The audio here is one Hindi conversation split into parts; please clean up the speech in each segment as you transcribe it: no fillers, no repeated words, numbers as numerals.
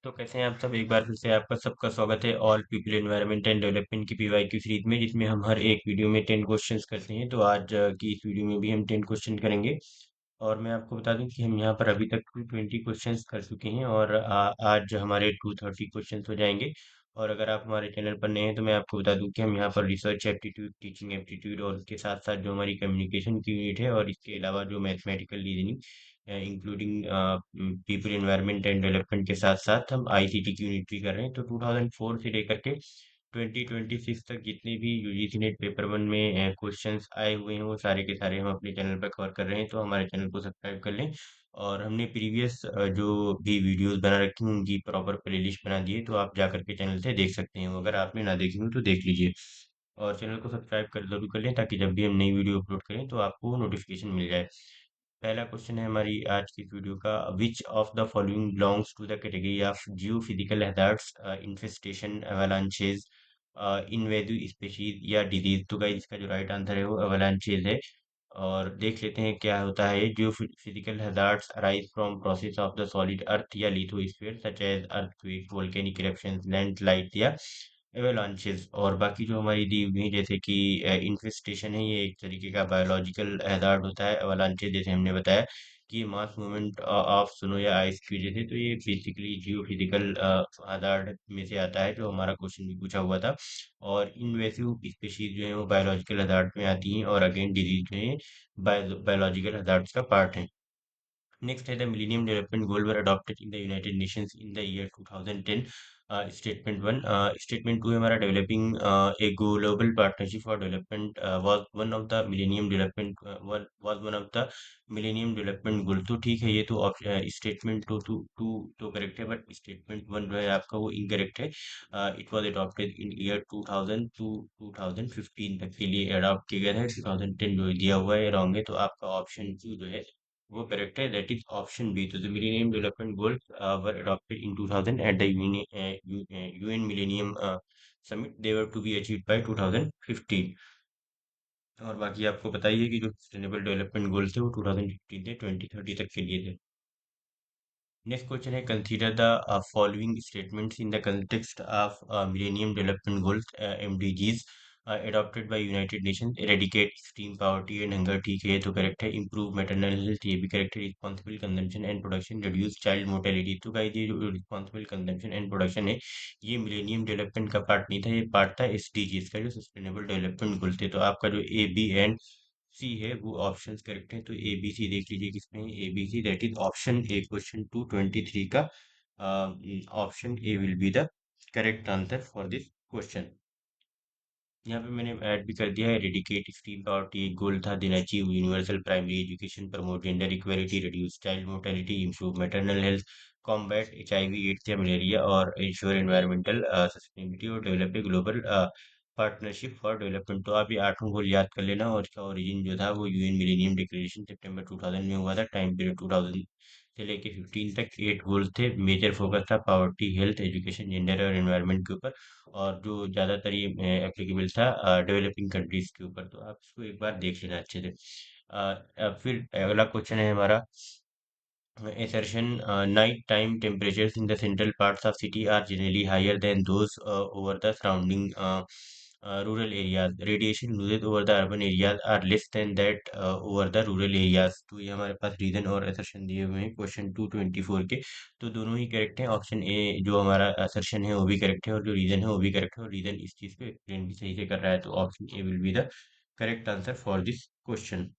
तो कैसे हैं आप सब। एक बार फिर से आपका सबका स्वागत है all people environment and development की पीवाईक्यू सीरीज में, जिसमें हम हर एक वीडियो में 10 क्वेश्चंस करते हैं। तो आज की इस वीडियो में भी हम 10 क्वेश्चन करेंगे। और मैं आपको बता दूं कि हम यहाँ पर अभी तक 220 क्वेश्चंस कर चुके हैं और आज हमारे 230 क्वेश्चंस हो जाएंगे। और अगर आप हमारे चैनल पर नए हैं तो मैं आपको बता दूं कि हम यहाँ पर रिसर्च एप्टीट्यूड, टीचिंग एप्टीट्यूड और उसके साथ साथ जो हमारी कम्युनिकेशन की यूनिट है और इसके अलावा जो mathematical reasoning including people environment and development के साथ साथ हम आईसीटी की यूनिट भी कर रहे हैं। तो 2004 से लेकर के 2026 तक जितने भी यूजीसी नेट पेपर वन में क्वेश्चंस आए हुए हैं वो सारे के सारे हम अपने चैनल पर कवर कर रहे हैं। तो हमारे चैनल को सब्सक्राइब कर लें। और हमने प्रीवियस जो भी वीडियोस बना रखी हैं उनकी प्रॉपर प्लेलिस्ट बना दी है, तो आप जा करके चैनल से देख सकते हैं। वो अगर आपने ना देखी हो तो देख लीजिए। और चैनल को सब्सक्राइब कर जरूर कर लें ताकि जब भी हम नई वीडियो अपलोड करें तो आपको नोटिफिकेशन मिल जाए। पहला क्वेश्चन है हमारी आज की इस वीडियो का, which of the following belongs to the category of geophysical hazards, infestation, avalanches, invasive species या डिजीज। तो गाइस इसका जो राइट आंसर है वो एवालांचेज है। और देख लेते हैं क्या होता है। Geophysical hazards arise from process of the solid earth या lithosphere such as earthquake, volcanic eruptions, landslide या एवेलांचेस। और बाकी जो हमारी दी हुई हैं, जैसे कि इन्फेस्टेशन है, ये एक तरीके का बायोलॉजिकल हैजार्ड होता है। एवेलांचेस जैसे हमने बताया कि ये मास मूवमेंट ऑफ स्नो या आइस की वजह से, तो ये बेसिकली जियो फिजिकल हैजार्ड में से आता है जो हमारा क्वेश्चन भी पूछा हुआ था। और इनवेसिव स्पीशीज जो है वो बायोलॉजिकल हैजार्ड में आती हैं, और अगेन डिजीज जो है बायोलॉजिकल हैजार्ड्स का पार्ट है। Next है the Millennium Development Goal were adopted in the United Nations in the year 2010. Statement 1, Statement 2 है हमारा developing a global partnership for development was one of the Millennium Development was one of the Millennium Development Goal। तो ठीक है, ये तो स्टेटमेंट टू तो करेक्ट है, बट स्टेटमेंट वन जो है आपका वो इनकरेक्ट है। It was adopted in year 2000 to 2015 तक के लिए अडॉप्ट किया गया है। 2010 जो दिया हुआ है रॉन्ग है, तो आपका ऑप्शन टू जो है वो करेक्ट है, दैट इज ऑप्शन बी। तो the Millennium development Goals were adopted in 2000 at the UN Millennium Summit, they were to be achieved by 2015। और बाकी आपको बताइए कि जो सस्टेनेबल डेवलपमेंट गोल्स थे वो 2015 से 2030 तक के लिए थे। नेक्स्ट क्वेश्चन है, consider the following statements in the context of millennium development goals MDGs adopted by United Nation. Eradicate extreme poverty and hunger, ठीक है ये तो करेक्ट है। इंप्रूव मैटरनल हेल्थ, ये भी करेक्ट है। Responsible consumption and production, reduce child mortality. तो गाइस ये जो रिस्पॉन्सिबल कंजम्पशन एंड प्रोडक्शन है ये मिलेनियम डेवलपमेंट का पार्ट नहीं था, ये पार्ट था एसडीजीज का, जो सस्टेनेबल डेवलपमेंट गोल थे। तो आपका जो ए बी एंड सी है वो ऑप्शंस करेक्ट है। तो ए बी सी देख लीजिए किसमें है, A B C, that is option A. Question 223 का option A will be the correct answer for this question. यहाँ पे मैंने ऐड भी कर दिया है, एरेडिकेट एक्सट्रीम पॉवर्टी एक गोल था, then achieve universal primary education, promote gender equality, reduce child mortality, improve maternal health, combat HIV AIDS या मलेरिया, और इंश्योर एनवायरमेंटल सस्टेनेबिलिटी, और develop a global partnership for development. तो आप ये आठों गोल याद कर लेना। और इसका ओरिजिन जो था वो यूएन मिलेनियम डिक्लेरेशन सितंबर 2000 में हुआ था। टाइम पीरियड 2000 से लेके 15 तक 8 गोल थे। मेजर फोकस था पावर्टी, हेल्थ, एजुकेशन, जेंडर और एनवायरनमेंट के ऊपर। और जो ज़्यादातर ये एप्लीकेबल था डेवलपिंग कंट्रीज के ऊपर। तो आप इसको एक बार देख लेना अच्छे से। अब फिर अगला क्वेश्चन है हमारा, assertion, night time temperatures in the central parts of city are generally higher than those over the surrounding rural areas. Radiation losses over the urban areas are less than that over the rural areas। तो ये हमारे पास रीजन और assertion दिए हुए हैं क्वेश्चन 224 के। तो दोनों ही करेक्ट हैं। ऑप्शन ए जो हमारा assertion है वो भी करेक्ट है, और जो रीजन है वो भी करेक्ट है, और रीजन इस चीज को एक्सप्लेन भी सही से कर रहा है। तो option A will be the correct answer for this question.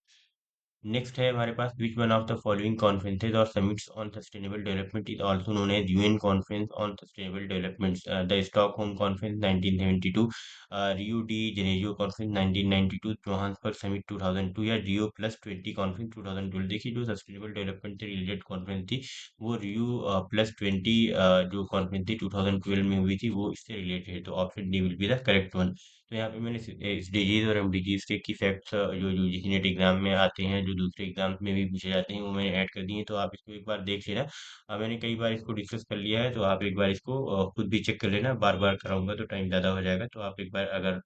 Next है हमारे पास, which one of the following conferences और summits on sustainable development is also known as UN conference on sustainable development. The Stockholm conference 1972, Rio de Janeiro conference 1992, Johannesburg summit 2002, या रियो प्लस 20 कॉन्फ्रेंस 2012। देखिए जो सस्टेनेबल डेवलपमेंट से रिलेटेड कॉन्फ्रेंस थी वो रियो प्लस 20 जो कॉन्फ्रेंस थी 2012 में हुई थी, वो इससे रिलेटेड है। तो option D will be the correct one. तो यहाँ पे मैंने एसडीजीज और एमडीजीज के फैक्ट्स जो यूजीसी नेट एग्जाम में आते हैं, जो दूसरे एग्जाम में भी पूछे जाते हैं, वो मैंने ऐड कर दिए हैं। तो आप इसको एक बार देख लेना। मैंने कई बार इसको डिस्कस कर लिया है, तो आप एक बार इसको खुद भी चेक कर लेना। बार बार कराऊंगा तो टाइम ज़्यादा हो जाएगा। तो आप एक बार अगर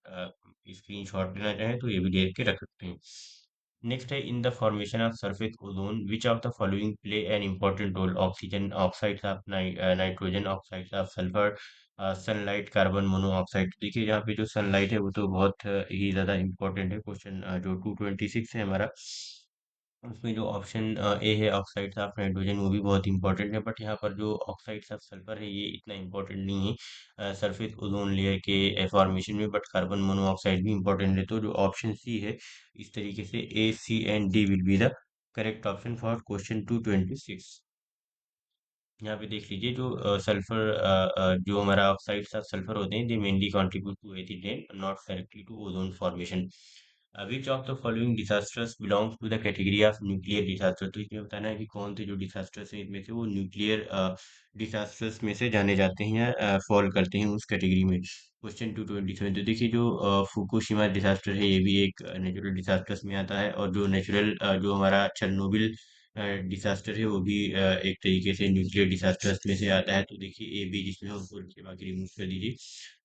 स्क्रीन शॉट लेना चाहें तो ये भी ले के रख सकते हैं। नेक्स्ट है in the formation of surface ozone which of the following play an important role, oxygen oxides of nitrogen oxides of sulphur, sunlight, carbon monoxide. देखिए यहाँ पे जो सनलाइट है वो तो बहुत ही ज़्यादा इम्पोर्टेंट है। क्वेश्चन जो 226 है हमारा, उसमें जो ऑप्शन ए है ऑक्साइड्स ऑफ नाइट्रोजन वो भी बहुत इंपॉर्टेंट है, बट यहाँ पर जो ऑक्साइड्स ऑफ सल्फर है ये इतना इम्पोर्टेंट नहीं है सरफेस ओजोन लेयर के फॉर्मेशन में, बट कार्बन मोनोऑक्साइड भी इम्पोर्टेंट है। तो जो ऑप्शन सी है, इस तरीके से A C and D will be the correct option for question 226। यहाँ पे देख लीजिए जो सल्फर जो हमारा ऑक्साइड्स ऑफ सल्फर होते हैं, they mainly contribute to ethylene, not directly to ozone formation. Which of the following disasters belongs to the category of nuclear disaster. तो इसमें बताना है कि कौन से जो डिजास्टर्स हैं इनमें से वो न्यूक्लियर डिजास्टर्स में से जाने जाते हैं या फॉल करते हैं उस कैटेगरी में। क्वेश्चन 227, तो देखिए जो फुकुशिमा डिजास्टर है ये भी एक नेचुरल डिजास्टर्स में आता है, और जो नेचुरल जो हमारा चेरनोबिल डिजास्टर है वो भी एक तरीके से न्यूक्लियर डिजास्टर्स में से आता है। तो देखिए ए बी जिसमें हम बोल के बाकी रिमूव कर दीजिए।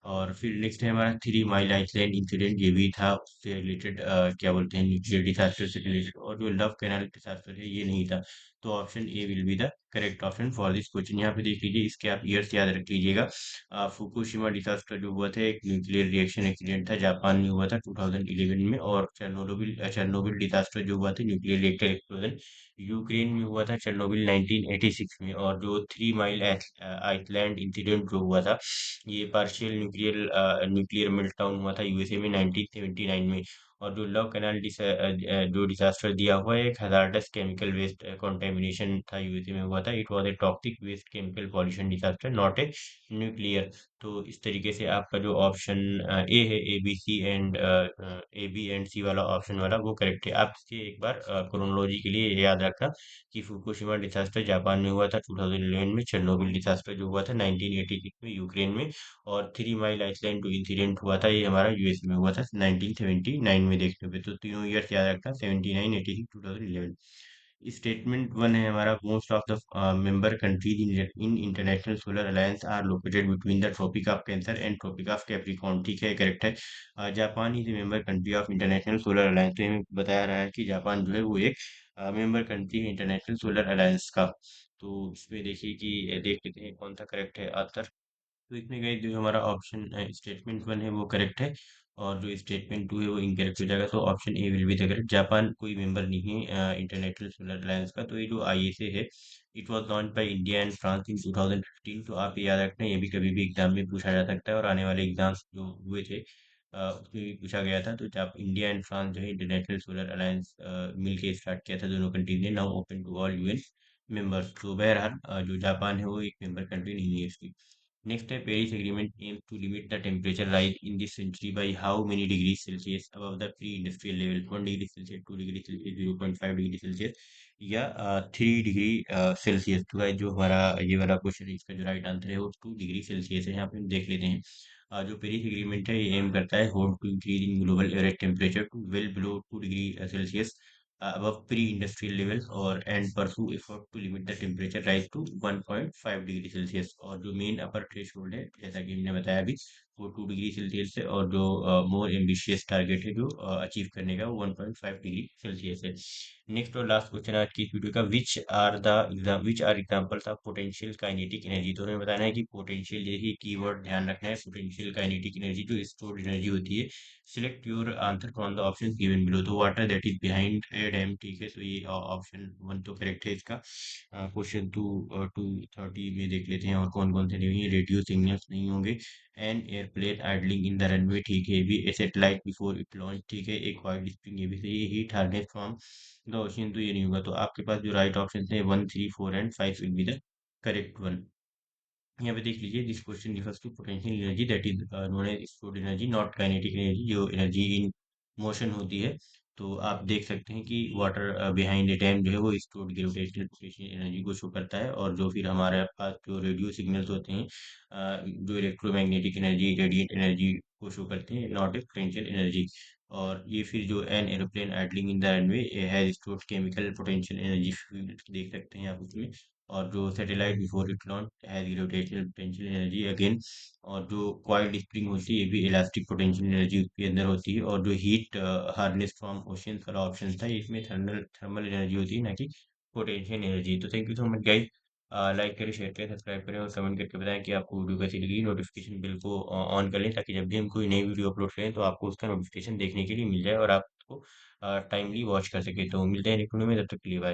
और फिर नेक्स्ट है हमारा 3 माइल आइसलैंड इंसिडेंट, ये भी था उससे रिलेटेड, क्या बोलते हैं, न्यूक्लियर डिजास्टर से रिलेटेड। और जो लव कैनाल डिजास्टर है ये नहीं था। तो option A will be the correct option for this question. यहाँ पे देख लीजिए, इसके आप ईयर्स याद रख लीजिएगा। फुकुशिमा डिजास्टर जो हुआ था एक न्यूक्लियर रिएक्शन एक्सीडेंट था, जापान में हुआ था 2011 में। और चेरनोबिल चेरनोबिल डिजास्टर जो हुआ था न्यूक्लियर रिएक्टर एक्सप्लोजन, यूक्रेन में हुआ था चेरनोबिल 1986 में। और जो 3 माइल आइसलैंड इंसिडेंट जो हुआ था ये पार्शियल न्यूक्लियर न्यूक्लियर मेल्टडाउन हुआ था यूएसए में 1979 में। और जो लव कैनाल जो डिजास्टर दिया हुआ है एक हजार्डस केमिकल वेस्ट कंटेमिनेशन था यूएसए में हुआ था। It was a toxic waste chemical pollution disaster, not a nuclear. तो इस तरीके से आपका जो ऑप्शन ए है, A B C and A B and C वाला ऑप्शन वाला वो करेक्ट है। आप इसे एक बार क्रोनोलॉजी के लिए याद रखना कि फुकुशिमा डिजास्टर जापान में हुआ था 2011 में, चेरनोबिल डिजास्टर जो हुआ था 1986 में यूक्रेन में, और 3 माइल आइसलैंड जो इंसिडेंट हुआ था ये हमारा यूएस में हुआ था 1979 में। देखने पे तो तीनों ईयर्स याद रखना, 79, 86, 2011। स्टेटमेंट वन है हमारा, most of the member countries in International Solar Alliance are located between the Tropic of Cancer and Tropic of Capricorn. ठीक है, करेक्ट है। Japan is a member country of International Solar Alliance. तो हमें बताया रहा है कि जापान जो है वो एक मेंबर कंट्री है इंटरनेशनल सोलर अलायंस का। तो इसमें देखिए कि देख लेते हैं कौन सा करेक्ट है आंसर। तो इसमें गई जो हमारा ऑप्शन स्टेटमेंट वन है वो करेक्ट है, और जो स्टेटमेंट टू है वो इनकरेक्ट हो जाएगा। तो option A will be the correct. Japan कोई मेंबर नहीं है इंटरनेशनल सोलर अलायंस का। तो ये जो आईएसए है, it was launch by India and France in 2015। तो आप ये याद रखना, ये भी कभी भी एग्जाम में पूछा जा सकता है, और आने वाले एग्जाम्स जो हुए थे उसमें भी पूछा गया था। तो जब इंडिया एंड फ्रांस जो है इंटरनेशनल सोलर अलायंस मिल के स्टार्ट किया था दोनों कंट्रीज ने, now open to all UN members. तो बहरहाल जो जापान है वो एक मेंबर कंट्री नहीं है इसकी। Next है Paris Agreement aims to limit the temperature rise in this century by how many degrees Celsius above the pre-industrial level? 1 degree Celsius, 2 degree Celsius, 0.5 degree Celsius, या 3 डिग्री सेल्सियस। तो guys, जो हमारा ये वाला क्वेश्चन है इसका जो राइट आंसर है वो 2 डिग्री सेल्सियस है। यहाँ पे हम देख लेते हैं। जो पेरिस एग्रीमेंट है ये एम करता है hold to increase in global average temperature to well below 2 degree Celsius above pre-industrial levels, और and pursue effort to limit the temperature rise to 1.5 degree Celsius. और जो मेन अपर थ्रेशोल्ड है जैसा कि हमने बताया अभी वो 2 डिग्री सेल्सियस है, और जो मोर एम्बिशियस टारगेट है जो अचीव करने का वो 1.5 डिग्री सेल्सियस है। नेक्स्ट और लास्ट क्वेश्चन आज की इस वीडियो का, which are examples of potential kinetic energy. तो हमें बताना है कि पोटेंशियल, जैसे कीवर्ड ध्यान रखना है, पोटेंशियल काइनेटिक एनर्जी जो स्टोर्ड एनर्जी होती है। Select your answer from the option given below. तो water that is behind a dam. ठीक है, तो ये ऑप्शन वन तो करेक्ट है इसका। क्वेश्चन 230 में देख लेते हैं और कौन कौन से नहीं है। रेडियो सिग्नल्स नहीं होंगे। An airplane idling in the runway, ठीक है, ये भी। ए सेटेलाइट बिफोर इट लॉन्च, ठीक है। एक वाइड स्प्रिंग, ये भी सही है। Heat hardness from the ocean, तो ये नहीं होगा। तो आपके पास जो राइट ऑप्शन है 1, 3, 4 and 5 will be the correct one. यहाँ पे देख लीजिए, this question refers to potential energy that is known as stored energy, not kinetic energy, जो एनर्जी इन मोशन होती है। तो आप देख सकते हैं कि वाटर बिहाइंड ए डैम जो है वो स्टोर्ड ग्रेविटेशनल पोटेंशियल एनर्जी को शो करता है। और जो फिर हमारे पास जो रेडियो सिग्नल्स होते हैं जो इलेक्ट्रोमैग्नेटिक एनर्जी, रेडिएंट एनर्जी को शो करते हैं, नॉट ए पोटेंशियल एनर्जी। और ये फिर जो an aeroplane idling in the runway has stored chemical potential energy, देख सकते हैं आप उसमें। और जो satellite before it launch has gravitational potential energy again. और जो कॉइल्ड स्प्रिंग होती है ये भी इलास्टिक पोटेंशियल एनर्जी उसके अंदर होती है। और जो हीट हार्नेस फ्रॉम ओशियंस वाला ऑप्शन था इसमें थर्मल थर्मल एनर्जी होती है ना कि पोटेंशियल एनर्जी। तो thank you so much guys. Like करें, शेयर करें, सब्सक्राइब करें और कमेंट करके बताएं कि आपको वीडियो कैसी लगी। नोटिफिकेशन बिल को ऑन कर लें ताकि जब भी हम कोई नई वीडियो अपलोड करें तो आपको उसका नोटिफिकेशन देखने के लिए मिल जाए और आपको टाइमली वॉच कर सके। तो मिलते हैं नेक्स्ट वीडियो में, तब तक के लिए बाय।